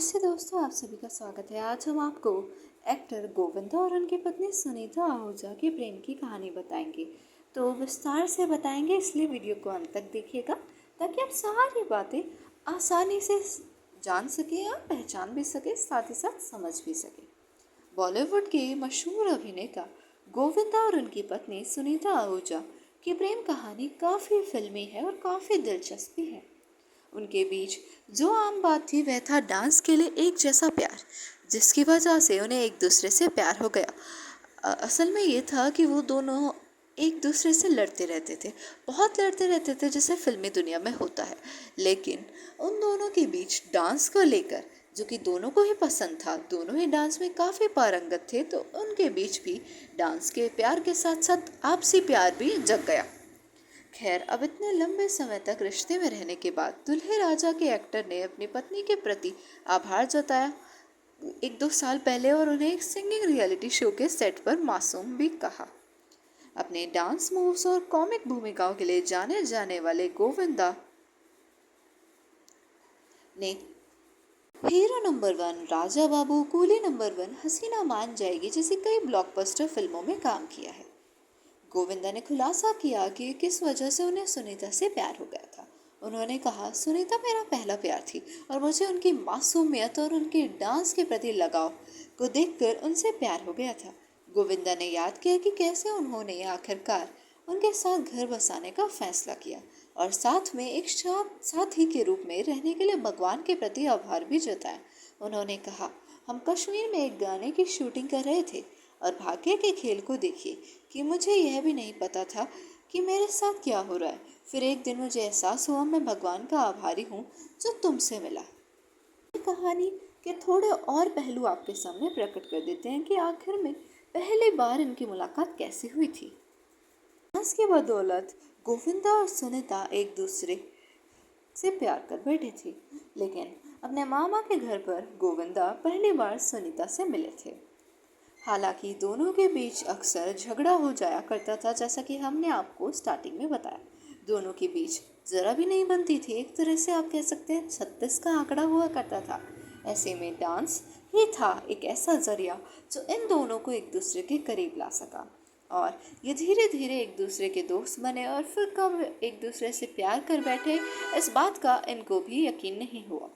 नमस्ते दोस्तों, आप सभी का स्वागत है। आज हम आपको एक्टर गोविंदा और उनकी पत्नी सुनीता आहूजा की प्रेम की कहानी बताएंगे। तो विस्तार से बताएंगे, इसलिए वीडियो को अंत तक देखिएगा ताकि आप सारी बातें आसानी से जान सकें या पहचान भी सकें, साथ ही साथ समझ भी सकें। बॉलीवुड के मशहूर अभिनेता गोविंदा और उनकी पत्नी सुनीता आहूजा की प्रेम कहानी काफ़ी फिल्मी है और काफ़ी दिलचस्प भी है। उनके बीच जो आम बात थी वह था डांस के लिए एक जैसा प्यार, जिसकी वजह से उन्हें एक दूसरे से प्यार हो गया। असल में ये था कि वो दोनों एक दूसरे से लड़ते रहते थे, बहुत लड़ते रहते थे जैसे फिल्मी दुनिया में होता है। लेकिन उन दोनों के बीच डांस को लेकर, जो कि दोनों को ही पसंद था, दोनों ही डांस में काफ़ी पारंगत थे, तो उनके बीच भी डांस के प्यार के साथ साथ आपसी प्यार भी जग गया। खैर, अब इतने लंबे समय तक रिश्ते में रहने के बाद दुल्हे राजा के एक्टर ने अपनी पत्नी के प्रति आभार जताया एक दो साल पहले, और उन्हें एक सिंगिंग रियलिटी शो के सेट पर मासूम भी कहा। अपने डांस मूव्स और कॉमिक भूमिकाओं के लिए जाने जाने वाले गोविंदा ने hero number 1, Raja Babu, coolie number 1, हसीना मान जाएगी जैसी कई ब्लॉकबस्टर फिल्मों में काम किया है। गोविंदा ने खुलासा किया कि किस वजह से उन्हें सुनीता से प्यार हो गया था। उन्होंने कहा, सुनीता मेरा पहला प्यार थी और मुझे उनकी मासूमियत और उनके डांस के प्रति लगाव को देखकर उनसे प्यार हो गया था। गोविंदा ने याद किया कि कैसे उन्होंने आखिरकार उनके साथ घर बसाने का फैसला किया और साथ में एक साथी के रूप में रहने के लिए भगवान के प्रति आभार भी जताया। उन्होंने कहा, हम कश्मीर में एक गाने की शूटिंग कर रहे थे और भाग्य के खेल को देखिए कि मुझे यह भी नहीं पता था कि मेरे साथ क्या हो रहा है। फिर एक दिन मुझे एहसास हुआ मैं भगवान का आभारी हूँ जो तुमसे मिला। ये कहानी के थोड़े और पहलू आपके सामने प्रकट कर देते हैं कि आखिर में पहली बार इनकी मुलाकात कैसे हुई थी। डांस की बदौलत गोविंदा और सुनीता एक दूसरे से प्यार कर बैठे थे, लेकिन अपने मामा के घर पर गोविंदा पहली बार सुनीता से मिले थे। हालांकि दोनों के बीच अक्सर झगड़ा हो जाया करता था, जैसा कि हमने आपको स्टार्टिंग में बताया। दोनों के बीच जरा भी नहीं बनती थी, एक तरह से आप कह सकते हैं 36 का आंकड़ा हुआ करता था। ऐसे में डांस ही था एक ऐसा जरिया जो इन दोनों को एक दूसरे के करीब ला सका, और ये धीरे धीरे एक दूसरे के दोस्त बने और फिर कब एक दूसरे से प्यार कर बैठे, इस बात का इनको भी यकीन नहीं हुआ।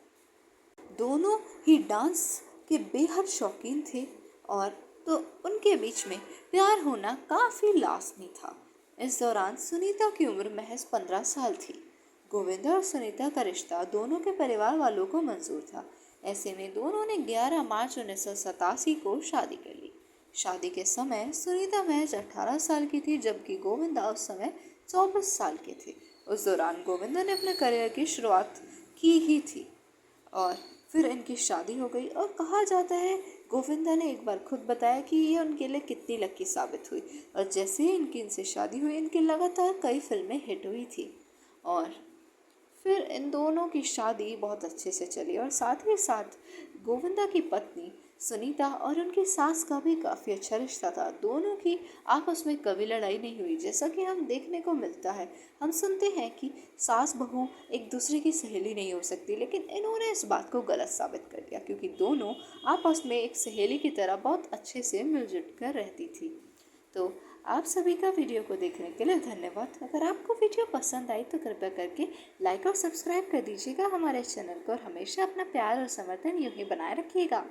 दोनों ही डांस के बेहद शौकीन थे, और तो उनके बीच में प्यार होना काफ़ी लाजमी था। इस दौरान सुनीता की उम्र महज 15 साल थी। गोविंदा और सुनीता का रिश्ता दोनों के परिवार वालों को मंजूर था। ऐसे में दोनों ने 11 मार्च 1987 को शादी कर ली। शादी के समय सुनीता महज 18 साल की थी, जबकि गोविंदा उस समय 24 साल के थे। उस दौरान गोविंदा ने अपने करियर की शुरुआत की ही थी और फिर इनकी शादी हो गई। और कहा जाता है, गोविंदा ने एक बार खुद बताया कि ये उनके लिए कितनी लकी साबित हुई, और जैसे ही इनसे शादी हुई, इनकी लगातार कई फिल्में हिट हुई थी और फिर इन दोनों की शादी बहुत अच्छे से चली। और साथ ही साथ गोविंदा की पत्नी सुनीता और उनकी सास का भी काफ़ी अच्छा रिश्ता था। दोनों की आपस में कभी लड़ाई नहीं हुई, जैसा कि हम देखने को मिलता है। हम सुनते हैं कि सास बहू एक दूसरे की सहेली नहीं हो सकती, लेकिन इन्होंने इस बात को गलत साबित कर दिया, क्योंकि दोनों आपस में एक सहेली की तरह बहुत अच्छे से मिलजुल कर रहती थी। तो आप सभी का वीडियो को देखने के लिए धन्यवाद। अगर आपको वीडियो पसंद आई तो कृपया करके लाइक और सब्सक्राइब कर दीजिएगा हमारे चैनल को, और हमेशा अपना प्यार और समर्थन यूं ही बनाए रखिएगा।